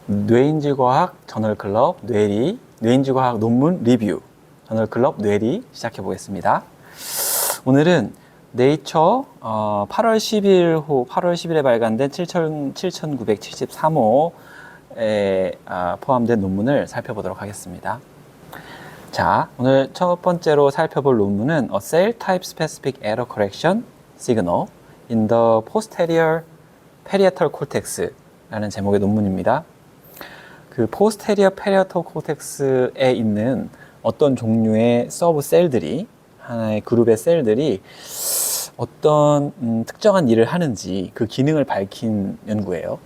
뇌인지과학 저널클럽 뇌리, 뇌인지과학 논문 리뷰 저널클럽 뇌리 시작해 보겠습니다. 오늘은 네이처 8월 10일에 발간된 7973호에 포함된 논문을 살펴보도록 하겠습니다. 자, 오늘 첫 번째로 살펴볼 논문은 A Cell Type Specific Error Correction Signal in the Posterior Parietal Cortex 라는 제목의 논문입니다. 그 posterior parietal cortex에 있는 어떤 종류의 서브 셀들이, 하나의 그룹의 셀들이 어떤 특정한 일을 하는지 그 기능을 밝힌 연구예요.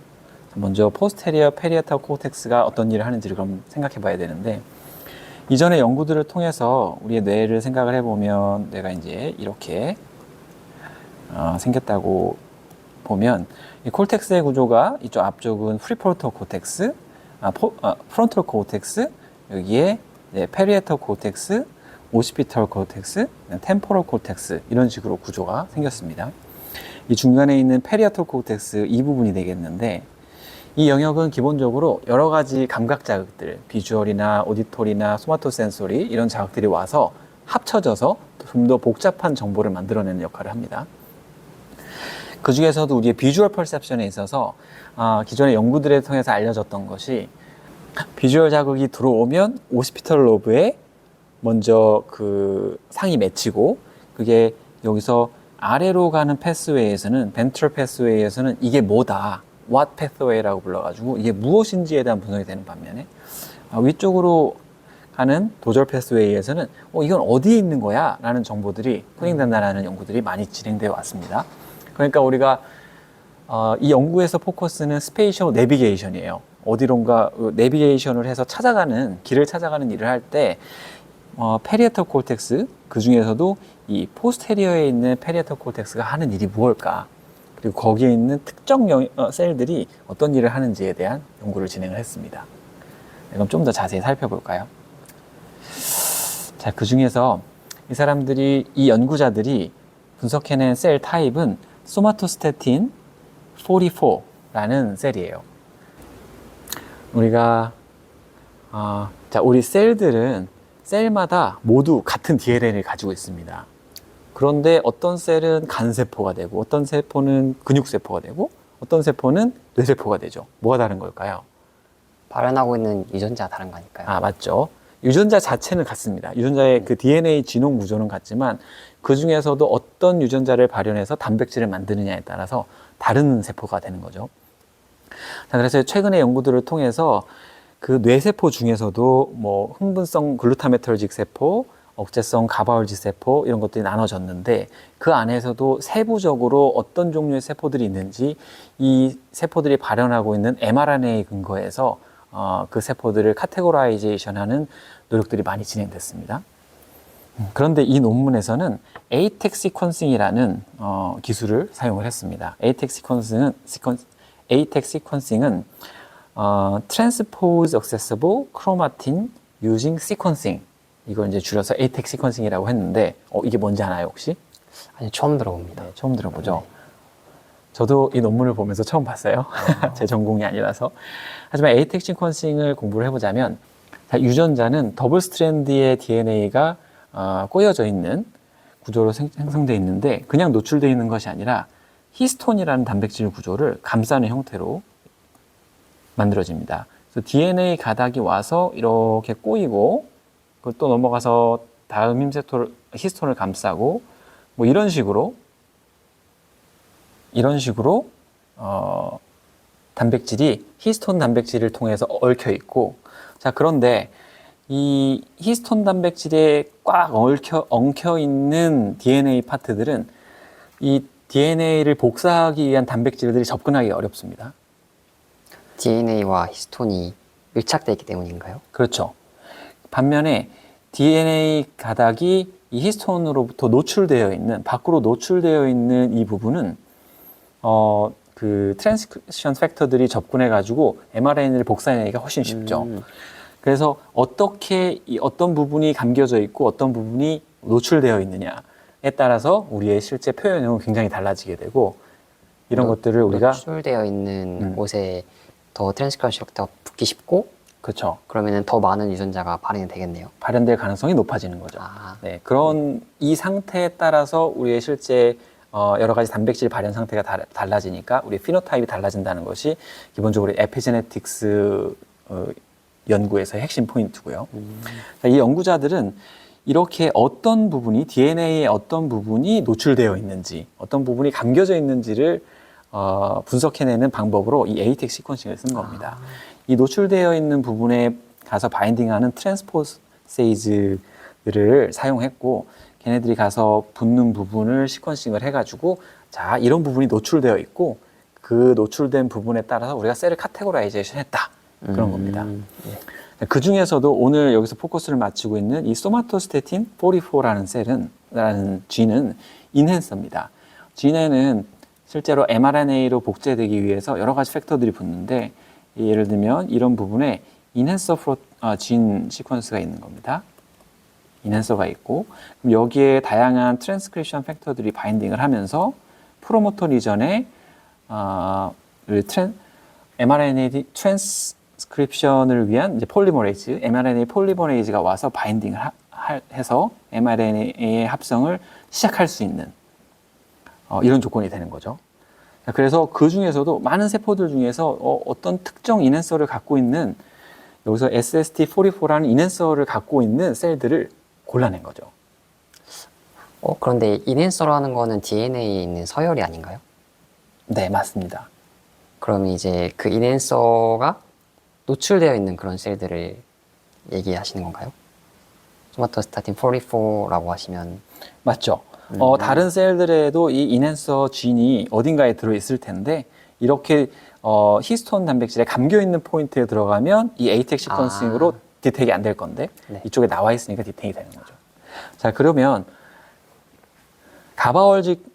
먼저 posterior parietal cortex가 어떤 일을 하는지를 그럼 생각해 봐야 되는데, 이전의 연구들을 통해서 우리의 뇌를 생각을 해보면 뇌가 이제 이렇게 생겼다고 보면, 이 콜텍스의 구조가 이쪽 앞쪽은 프리프론탈 코텍스, 프론탈 코텍스, 여기에 페리에털 코텍스, 오시피털 코텍스, 템포럴 코텍스, 이런 식으로 구조가 생겼습니다. 이 중간에 있는 페리에털 코텍스 이 부분이 되겠는데, 이 영역은 기본적으로 여러 가지 감각 자극들, 비주얼이나 오디토리나 소마토센소리 이런 자극들이 와서 합쳐져서 좀 더 복잡한 정보를 만들어내는 역할을 합니다. 그 중에서도 우리의 비주얼 퍼셉션에 있어서 기존의 연구들을 통해서 알려졌던 것이, 비주얼 자극이 들어오면 오시피털 로브에 먼저 그 상이 맺히고, 그게 여기서 아래로 가는 패스웨이에서는, 벤트럴 패스웨이에서는 이게 뭐다, what pathway라고 불러가지고 이게 무엇인지에 대한 분석이 되는 반면에, 위쪽으로 가는 도절 패스웨이에서는 이건 어디에 있는 거야 라는 정보들이 포닝된다는 연구들이 많이 진행되어 왔습니다. 그러니까 우리가 이 연구에서 포커스는 스페이셜 내비게이션이에요. 어디론가 내비게이션을 해서 길을 찾아가는 일을 할 때 페리에털 콜텍스, 그 중에서도 이 포스테리어에 있는 페리에털 콜텍스가 하는 일이 무엇일까, 그리고 거기에 있는 특정 셀들이 어떤 일을 하는지에 대한 연구를 진행을 했습니다. 그럼 좀 더 자세히 살펴볼까요? 자, 그 중에서 이 연구자들이 분석해낸 셀 타입은 소마토스태틴 44라는 셀이에요. 우리 셀들은 셀마다 모두 같은 DNA를 가지고 있습니다. 그런데 어떤 셀은 간세포가 되고, 어떤 세포는 근육세포가 되고, 어떤 세포는 뇌세포가 되죠. 뭐가 다른 걸까요? 발현하고 있는 유전자가 다른 거니까요. 맞죠. 유전자 자체는 같습니다. 유전자의 그 DNA 지놈 구조는 같지만, 그 중에서도 어떤 유전자를 발현해서 단백질을 만드느냐에 따라서 다른 세포가 되는 거죠. 자, 그래서 최근의 연구들을 통해서 그 뇌세포 중에서도 흥분성 글루타메터르직 세포, 억제성 가바올지 세포, 이런 것들이 나눠졌는데, 그 안에서도 세부적으로 어떤 종류의 세포들이 있는지 이 세포들이 발현하고 있는 mRNA에 근거해서 그 세포들을 카테고라이제이션하는 노력들이 많이 진행됐습니다. 그런데 이 논문에서는 ATAC 시퀀싱이라는 기술을 사용을 했습니다. ATAC 시퀀싱은 Transpose Accessible Chromatin Using Sequencing, 이걸 이제 줄여서 ATAC 시퀀싱이라고 했는데, 이게 뭔지 아나요, 혹시? 아니, 처음 들어봅니다. 네, 처음 들어보죠. 네. 저도 이 논문을 보면서 처음 봤어요. 제 전공이 아니라서. 하지만 ATAC 시퀀싱을 공부를 해보자면, 유전자는 더블 스트랜드의 DNA가 꼬여져 있는 구조로 생성되어 있는데, 그냥 노출되어 있는 것이 아니라 히스톤이라는 단백질 구조를 감싸는 형태로 만들어집니다. 그래서 DNA 가닥이 와서 이렇게 꼬이고, 그걸 또 넘어가서 다음 히스톤을 감싸고, 이런 식으로 단백질이 히스톤 단백질을 통해서 얽혀 있고, 자, 그런데 이 히스톤 단백질에 꽉 엉켜 있는 DNA 파트들은 이 DNA를 복사하기 위한 단백질들이 접근하기 어렵습니다. DNA와 히스톤이 밀착되어 있기 때문인가요? 그렇죠. 반면에 DNA 가닥이 이 히스톤으로부터 밖으로 노출되어 있는 이 부분은 그 트랜스크립션 팩터들이 접근해가지고 mRNA를 복사하기가 훨씬 쉽죠. 그래서 어떤 부분이 감겨져 있고 어떤 부분이 노출되어 있느냐에 따라서 우리의 실제 표현은 굉장히 달라지게 되고, 이런 것들을 우리가 노출되어 있는 곳에 더 트랜스크립션 팩터가 잡기 쉽고 그렇죠. 그러면은 더 많은 유전자가 발현이 되겠네요. 발현될 가능성이 높아지는 거죠. 아, 네, 그런 이 상태에 따라서 우리의 실제 여러 가지 단백질 발현 상태가 달라지니까 우리 피노타입이 달라진다는 것이 기본적으로 에피제네틱스 연구에서의 핵심 포인트고요. 자, 이 연구자들은 이렇게 어떤 부분이 DNA의 어떤 부분이 노출되어 있는지, 어떤 부분이 감겨져 있는지를 분석해내는 방법으로 이 ATAC 시퀀싱을 쓴 겁니다. 이 노출되어 있는 부분에 가서 바인딩하는 트랜스포세이즈를 사용했고, 걔네들이 가서 붙는 부분을 시퀀싱을 해가지고, 자, 이런 부분이 노출되어 있고, 그 노출된 부분에 따라서 우리가 셀을 카테고라이제이션 했다. 그런 겁니다. 그 중에서도 오늘 여기서 포커스를 맞추고 있는 이 소마토스테틴 44라는 라는 G는 인핸서입니다. G는 실제로 mRNA로 복제되기 위해서 여러 가지 팩터들이 붙는데, 예를 들면 이런 부분에 인핸서 진 시퀀스가 있는 겁니다. 인핸서가 있고, 그럼 여기에 다양한 트랜스크립션 팩터들이 바인딩을 하면서 프로모터 리전에 mRNA 트랜스크립션을 위한 이제 폴리머레이즈, mRNA 폴리머레이즈가 와서 바인딩을 해서 mRNA의 합성을 시작할 수 있는 이런 조건이 되는 거죠. 그래서 그 중에서도 많은 세포들 중에서 어떤 특정 인핸서를 갖고 있는 여기서 SST44라는 인핸서를 갖고 있는 셀들을 골라낸 거죠. 그런데 인핸서라는 거는 DNA에 있는 서열이 아닌가요? 네, 맞습니다. 그럼 이제 그 인핸서가 노출되어 있는 그런 셀들을 얘기하시는 건가요? 소마토스타틴 44라고 하시면 맞죠. 다른 셀들에도 이 인핸서 진이 어딘가에 들어있을 텐데 이렇게 히스톤 단백질에 감겨있는 포인트에 들어가면 이 ATAC 시퀀싱으로 디텍이 안 될 건데 네. 이쪽에 나와 있으니까 디텍이 되는 거죠. 자, 그러면 가바월직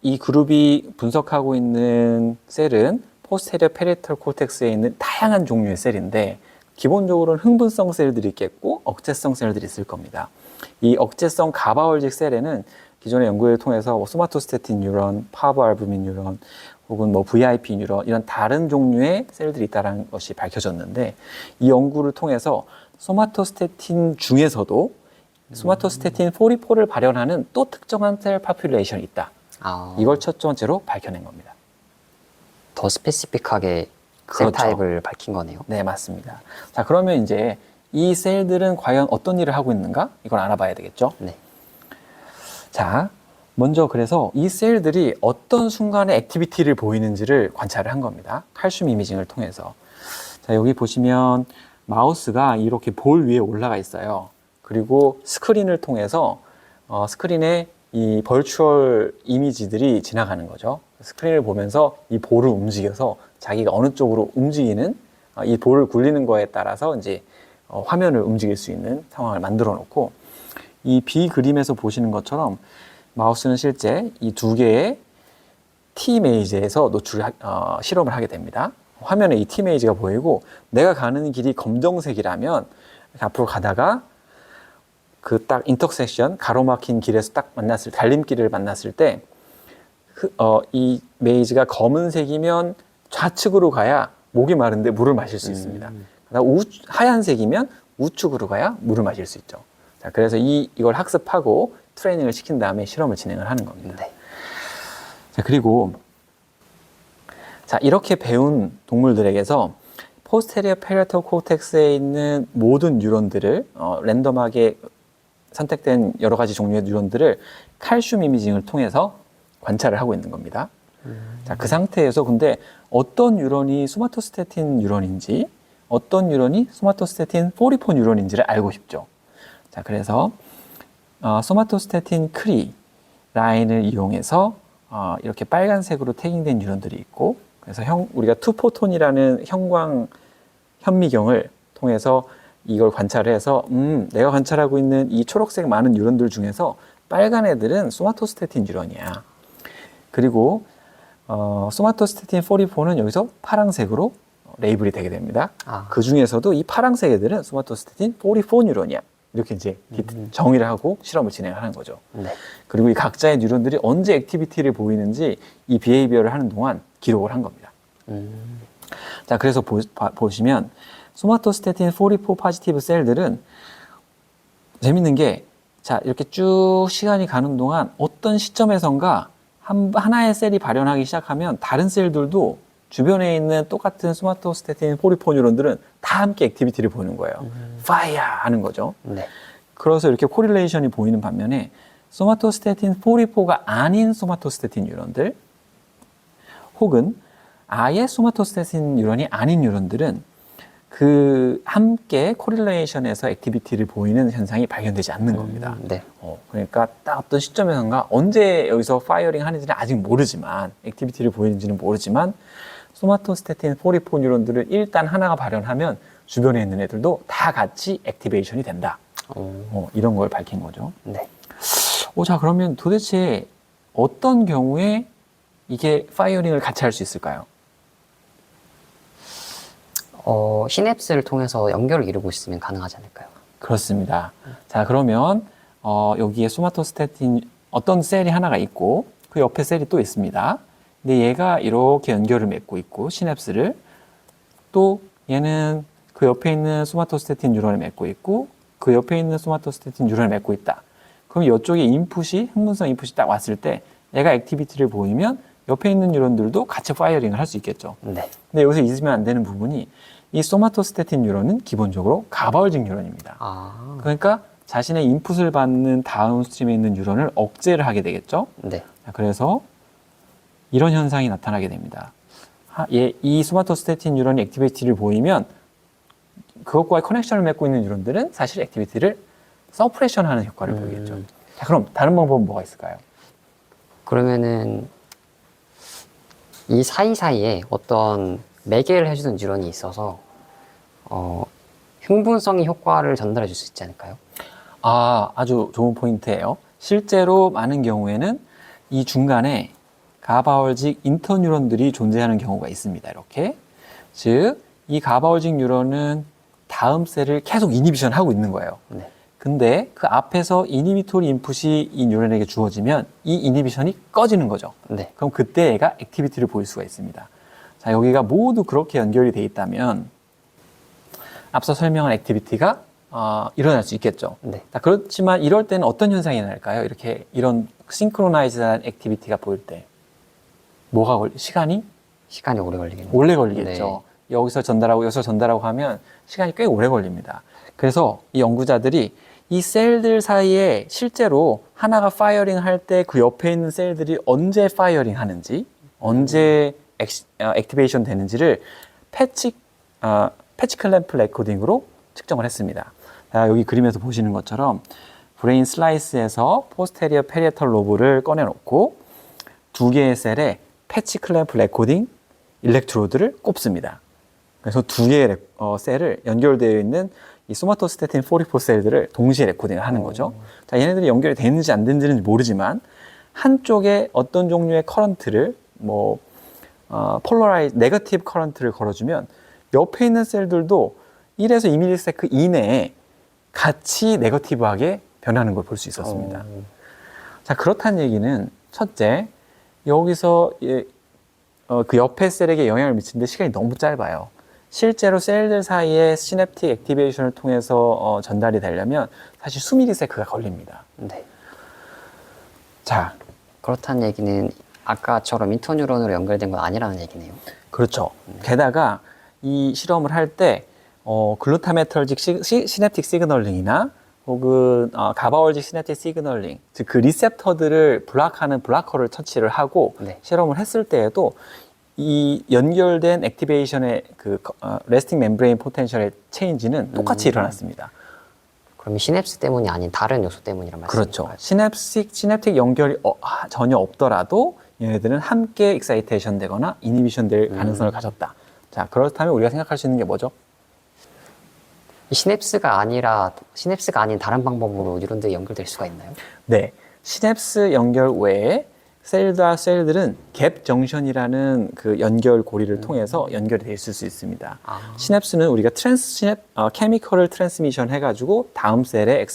이 그룹이 분석하고 있는 셀은 포스테리어 페리털 코텍스에 있는 다양한 종류의 셀인데 기본적으로는 흥분성 셀들이 있겠고 억제성 셀들이 있을 겁니다. 이 억제성 가바월직 셀에는 기존의 연구를 통해서 소마토스테틴 뉴런, 파브알부민 뉴런, 혹은 뭐 VIP 뉴런 이런 다른 종류의 셀들이 있다는 것이 밝혀졌는데 이 연구를 통해서 소마토스테틴 중에서도 소마토스테틴 44를 발현하는 또 특정한 셀 파퓰레이션이 있다. 이걸 첫 번째로 밝혀낸 겁니다. 더 스페시픽하게 그렇죠. 셀 타입을 밝힌 거네요. 네, 맞습니다. 자, 그러면 이제 이 셀들은 과연 어떤 일을 하고 있는가? 이걸 알아봐야 되겠죠? 네. 자, 먼저 그래서 이 셀들이 어떤 순간에 액티비티를 보이는지를 관찰을 한 겁니다. 칼슘 이미징을 통해서. 자, 여기 보시면 마우스가 이렇게 볼 위에 올라가 있어요. 그리고 스크린을 통해서 스크린에 이 버추얼 이미지들이 지나가는 거죠. 스크린을 보면서 이 볼을 움직여서 자기가 어느 쪽으로 움직이는 이 볼을 굴리는 거에 따라서 이제 화면을 움직일 수 있는 상황을 만들어 놓고 이 B 그림에서 보시는 것처럼 마우스는 실제 이 두 개의 T메이즈에서 실험을 하게 됩니다. 화면에 이 T메이즈가 보이고 내가 가는 길이 검정색이라면 앞으로 가다가 그 딱 인터섹션 가로막힌 길에서 딱 갈림길을 만났을 때 이 메이즈가 검은색이면 좌측으로 가야 목이 마른데 물을 마실 수 있습니다. 하얀색이면 우측으로 가야 물을 마실 수 있죠. 자, 그래서 이걸 학습하고 트레이닝을 시킨 다음에 실험을 진행을 하는 겁니다. 네. 자, 그리고 자, 이렇게 배운 동물들에게서 포스테리어 페리털 코텍스에 있는 모든 뉴런들을 랜덤하게 선택된 여러 가지 종류의 뉴런들을 칼슘 이미징을 통해서 관찰을 하고 있는 겁니다. 자, 그 상태에서 근데 어떤 뉴런이 소마토스테틴 뉴런인지 어떤 뉴런이 소마토스테틴 44 뉴런인지를 알고 싶죠. 자, 그래서 소마토스테틴 크리 라인을 이용해서 이렇게 빨간색으로 태깅된 뉴런들이 있고 그래서 우리가 투포톤이라는 현미경을 통해서 이걸 관찰을 해서 내가 관찰하고 있는 이 초록색 많은 뉴런들 중에서 빨간 애들은 소마토스테틴 뉴런이야. 그리고 소마토스테틴 44는 여기서 파란색으로 레이블이 되게 됩니다. 그 중에서도 이 파란색 애들은 소마토스테틴 44 뉴런이야. 이렇게 이제 정의를 하고 실험을 진행하는 거죠. 네. 그리고 이 각자의 뉴런들이 언제 액티비티를 보이는지 이 비헤이비어를 하는 동안 기록을 한 겁니다. 자, 그래서 보시면 소마토스태틴 44 포지티브 셀들은 재밌는 게, 자, 이렇게 쭉 시간이 가는 동안 어떤 시점에선가 하나의 셀이 발현하기 시작하면 다른 셀들도 주변에 있는 똑같은 소마토스태틴 44 뉴런들은 다 함께 액티비티를 보이는 거예요. 파이어 하는 거죠. 네. 그래서 이렇게 코릴레이션이 보이는 반면에 소마토스태틴 44가 아닌 소마토스태틴 뉴런들 혹은 아예 소마토스태틴 뉴런이 아닌 뉴런들은 그 함께 코릴레이션에서 액티비티를 보이는 현상이 발견되지 않는 겁니다. 네. 그러니까 딱 어떤 시점에선가 언제 여기서 파이어링 하는지는 아직 모르지만, 액티비티를 보이는지는 모르지만 소마토스태틴 44 뉴런들을 일단 하나가 발현하면 주변에 있는 애들도 다 같이 액티베이션이 된다. 이런 걸 밝힌 거죠. 네. 자, 그러면 도대체 어떤 경우에 이게 파이어링을 같이 할 수 있을까요? 시냅스를 통해서 연결을 이루고 있으면 가능하지 않을까요? 그렇습니다. 자, 그러면 여기에 소마토스태틴 어떤 셀이 하나가 있고 그 옆에 셀이 또 있습니다. 근데 얘가 이렇게 연결을 맺고 있고 시냅스를, 또 얘는 그 옆에 있는 소마토스태틴 뉴런을 맺고 있고 그 옆에 있는 소마토스태틴 뉴런을 맺고 있다. 그럼 이쪽에 인풋이, 흥분성 인풋이 딱 왔을 때 얘가 액티비티를 보이면 옆에 있는 뉴런들도 같이 파이어링을 할 수 있겠죠. 네. 근데 여기서 잊으면 안 되는 부분이, 이 소마토스태틴 뉴런은 기본적으로 가바울직 뉴런입니다. 그러니까 자신의 인풋을 받는 다음 스트림에 있는 뉴런을 억제를 하게 되겠죠. 네. 그래서 이런 현상이 나타나게 됩니다. 이 소마토스태틴 뉴런이 액티비티를 보이면 그것과의 커넥션을 맺고 있는 뉴런들은 사실 액티비티를 서프레션하는 효과를 보이겠죠. 자, 그럼 다른 방법은 뭐가 있을까요? 그러면은 이 사이사이에 어떤 매개를 해주는 뉴런이 있어서 흥분성의 효과를 전달해 줄 수 있지 않을까요? 아주 좋은 포인트예요. 실제로 많은 경우에는 이 중간에 가바울직 인터뉴런들이 존재하는 경우가 있습니다. 이렇게. 즉, 이 가바울직 뉴런은 다음 셀을 계속 이니비션 하고 있는 거예요. 네. 근데 그 앞에서 이니비토리 인풋이 이 뉴런에게 주어지면 이 이니비션이 꺼지는 거죠. 네. 그럼 그때 얘가 액티비티를 보일 수가 있습니다. 자, 여기가 모두 그렇게 연결이 돼 있다면 앞서 설명한 액티비티가 일어날 수 있겠죠. 네. 자, 그렇지만 이럴 때는 어떤 현상이 날까요? 이런 싱크로나이즈한 액티비티가 보일 때 시간이 오래 걸리겠네요. 오래 걸리겠죠. 여기서 전달하고 하면 시간이 꽤 오래 걸립니다. 그래서 이 연구자들이 이 셀들 사이에 실제로 하나가 파이어링 할 때 그 옆에 있는 셀들이 언제 파이어링 하는지, 언제 액티베이션 되는지를 패치 클램프 레코딩으로 측정을 했습니다. 자, 여기 그림에서 보시는 것처럼 브레인 슬라이스에서 포스테리어 페리에털 로브를 꺼내놓고 두 개의 셀에 패치 클램프 레코딩 일렉트로드를 꼽습니다. 그래서 두 개의 셀을 연결되어 있는 이 소마토스태틴 44 셀들을 동시에 레코딩을 하는 거죠. 자, 얘네들이 연결이 되는지 안 되는지는 모르지만 한쪽에 어떤 종류의 커런트를 폴러라이즈 네거티브 커런트를 걸어주면 옆에 있는 셀들도 1에서 2ms 이내에 같이 네거티브하게 변하는 걸 볼 수 있었습니다. 자, 그렇다는 얘기는 첫째, 여기서 그 옆에 셀에게 영향을 미치는데 시간이 너무 짧아요. 실제로 셀들 사이에 시냅틱 액티베이션을 통해서 전달이 되려면 사실 수미리세크가 걸립니다. 네. 자, 그렇다는 얘기는 아까처럼 인터뉴런으로 연결된 건 아니라는 얘기네요. 그렇죠. 게다가 이 실험을 할 때 글루타메털직 시냅틱 시그널링이나 혹은 가바올직 시냅틱 시그널링, 즉 그 리셉터들을 블락하는 블라커를 처치를 하고 네. 실험을 했을 때에도 이 연결된 액티베이션의 그 레스팅 멤브레인 포텐셜의 체인지는 똑같이 일어났습니다. 그럼 시냅스 때문이 아닌 다른 요소 때문이란 말씀이죠? 그렇죠. 시냅틱 연결이 전혀 없더라도 얘네들은 함께 익사이테이션 되거나 이니비션 될 가능성을 가졌다. 자, 그렇다면 우리가 생각할 수 있는 게 뭐죠? 이 시냅스가 아닌 다른 방법으로 뉴런들이 연결될 수가 있나요? 네. 시냅스 연결 외에 셀과 셀들은 갭 정션이라는 그 연결 고리를 통해서 연결이 돼 있을 수 있습니다. 시냅스는 우리가 케미컬을 트랜스미션 해가지고 다음 셀에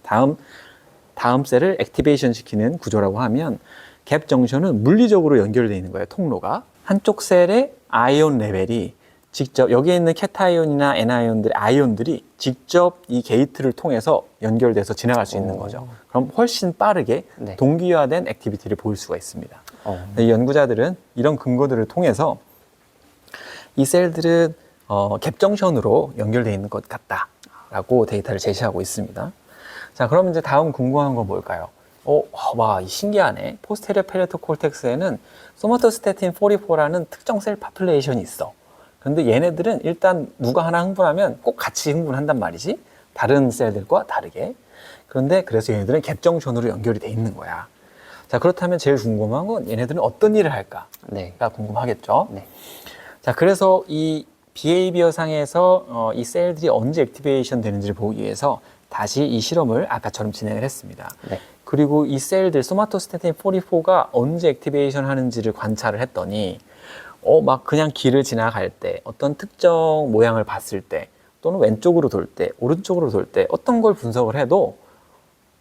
다음 셀을 액티베이션 시키는 구조라고 하면 갭 정션은 물리적으로 연결되어 있는 거예요. 통로가 한쪽 셀에 아이온 레벨이 직접 여기에 있는 캐타이온이나 애나이온들의 아이온들이 직접 이 게이트를 통해서 연결돼서 지나갈 수 있는 거죠. 그럼 훨씬 빠르게 네. 동기화된 액티비티를 보일 수가 있습니다. 이 연구자들은 이런 근거들을 통해서 이 셀들은 갭정션으로 연결되어 있는 것 같다라고 데이터를 제시하고 있습니다. 자, 그럼 이제 다음 궁금한 건 뭘까요? 와, 신기하네. 포스테리어 페리토 콜텍스에는 소마토스태틴 44라는 특정 셀 파퓰레이션이 있어. 그런데 얘네들은 일단 누가 하나 흥분하면 꼭 같이 흥분한단 말이지. 다른 셀들과 다르게. 그런데 그래서 얘네들은 갭정션으로 연결이 돼 있는 거야. 자, 그렇다면 제일 궁금한 건 얘네들은 어떤 일을 할까가 네. 궁금하겠죠. 네. 자, 그래서 이 비헤이비어 상에서 이 셀들이 언제 액티베이션 되는지를 보기 위해서 다시 이 실험을 아까처럼 진행을 했습니다. 네. 그리고 이 셀들 소마토스태틴 44가 언제 액티베이션 하는지를 관찰을 했더니 막 그냥 길을 지나갈 때 어떤 특정 모양을 봤을 때 또는 왼쪽으로 돌 때 오른쪽으로 돌 때 어떤 걸 분석을 해도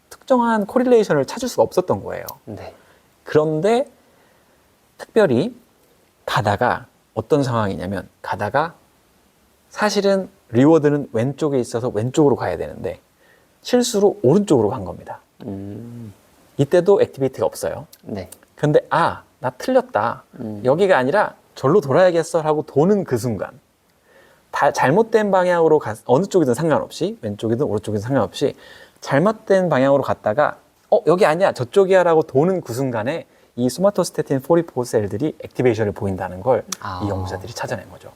특정한 코릴레이션을 찾을 수가 없었던 거예요. 네. 그런데 특별히 가다가 어떤 상황이냐면 가다가 사실은 리워드는 왼쪽에 있어서 왼쪽으로 가야 되는데 실수로 오른쪽으로 간 겁니다. 이때도 액티비티가 없어요. 네. 근데 나 틀렸다. 여기가 아니라 절로 돌아야겠어 하고 도는 그 순간 다 잘못된 방향으로 어느 쪽이든 상관없이 왼쪽이든 오른쪽이든 상관없이 잘못된 방향으로 갔다가 여기 아니야 저쪽이야 라고 도는 그 순간에 이 소마토스태틴 44 셀들이 액티베이션을 보인다는 걸 이 연구자들이 찾아낸 거죠.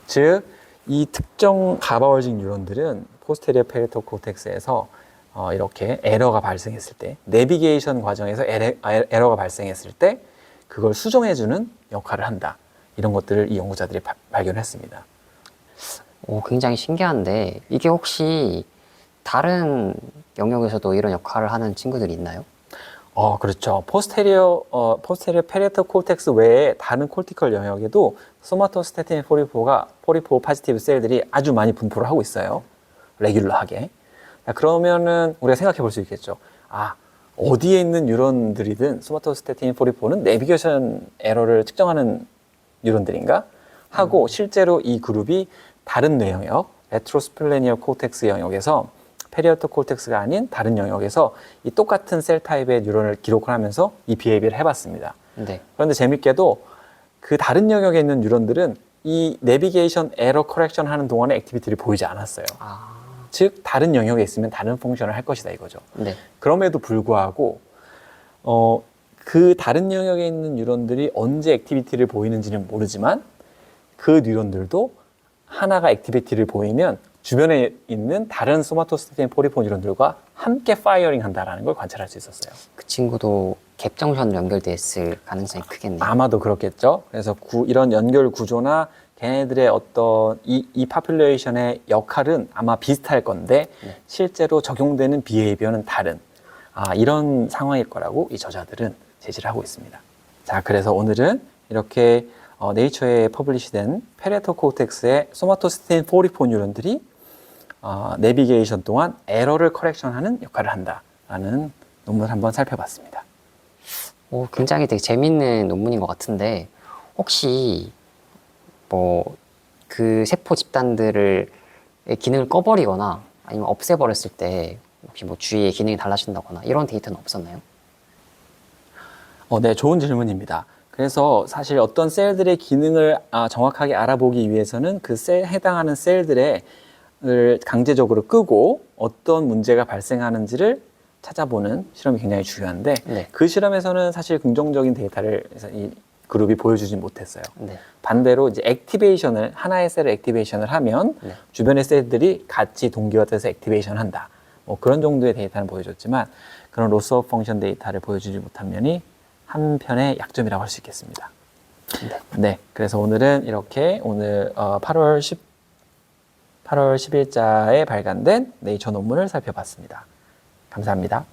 즉, 이 특정 가바월직 뉴런들은 포스테리어 페리토 코텍스에서 이렇게 에러가 발생했을 때, 내비게이션 과정에서 에러가 발생했을 때 그걸 수정해주는 역할을 한다. 이런 것들을 이 연구자들이 발견했습니다. 굉장히 신기한데 이게 혹시 다른 영역에서도 이런 역할을 하는 친구들이 있나요? 그렇죠. 포스테리어 페리토 콜텍스 외에 다른 콜티컬 영역에도 소마토스태틴 44가 44 파지티브 셀들이 아주 많이 분포를 하고 있어요. 레귤러하게. 그러면은 우리가 생각해 볼 수 있겠죠. 어디에 있는 뉴런들이든 소마토스태틴 44는 내비게이션 에러를 측정하는 뉴런들인가? 하고 실제로 이 그룹이 다른 뇌영역, 레트로스플래니어 코텍스 영역에서 페리어토 콜텍스가 아닌 다른 영역에서 이 똑같은 셀 타입의 뉴런을 기록을 하면서 이 비헤이비어를 해봤습니다. 네. 그런데 재밌게도 그 다른 영역에 있는 뉴런들은 이 내비게이션 에러 커렉션 하는 동안에 액티비티를 보이지 않았어요. 즉 다른 영역에 있으면 다른 펑션을 할 것이다 이거죠. 네. 그럼에도 불구하고 그 다른 영역에 있는 뉴런들이 언제 액티비티를 보이는지는 모르지만 그 뉴런들도 하나가 액티비티를 보이면 주변에 있는 다른 소마토스태틴 44 뉴런들과 함께 파이어링 한다는 걸 관찰할 수 있었어요. 그 친구도 갭정션으로 연결돼 있을 가능성이 크겠네요. 아마도 그렇겠죠. 그래서 이런 연결 구조나 걔네들의 어떤 이 파퓰레이션의 역할은 아마 비슷할 건데 실제로 적용되는 비헤이비어는 다른 이런 상황일 거라고 이 저자들은 제시를 하고 있습니다. 자, 그래서 오늘은 이렇게 네이처에 퍼블리시된 페리토 코텍스의 소마토스태틴 44 뉴런들이 내비게이션 동안 에러를 커렉션하는 역할을 한다라는 논문을 한번 살펴봤습니다. 굉장히 되게 재밌는 논문인 것 같은데 혹시 그 세포 집단들의 기능을 꺼버리거나 아니면 없애버렸을 때 혹시 주위의 기능이 달라진다거나 이런 데이터는 없었나요? 네, 좋은 질문입니다. 그래서 사실 어떤 셀들의 기능을 정확하게 알아보기 위해서는 그 해당하는 셀들을 강제적으로 끄고 어떤 문제가 발생하는지를 찾아보는 실험이 굉장히 중요한데 네. 그 실험에서는 사실 긍정적인 데이터를 이 그룹이 보여주지 못했어요. 네. 반대로 이제 액티베이션을 하나의 셀을 액티베이션을 하면 주변의 셀들이 같이 동기화돼서 액티베이션 한다. 그런 정도의 데이터는 보여줬지만 그런 로스 오브 펑션 데이터를 보여주지 못한 면이 한편의 약점이라고 할 수 있겠습니다. 네, 그래서 오늘은 이렇게 오늘 8월 10일자에 발간된 네이처 논문을 살펴봤습니다. 감사합니다.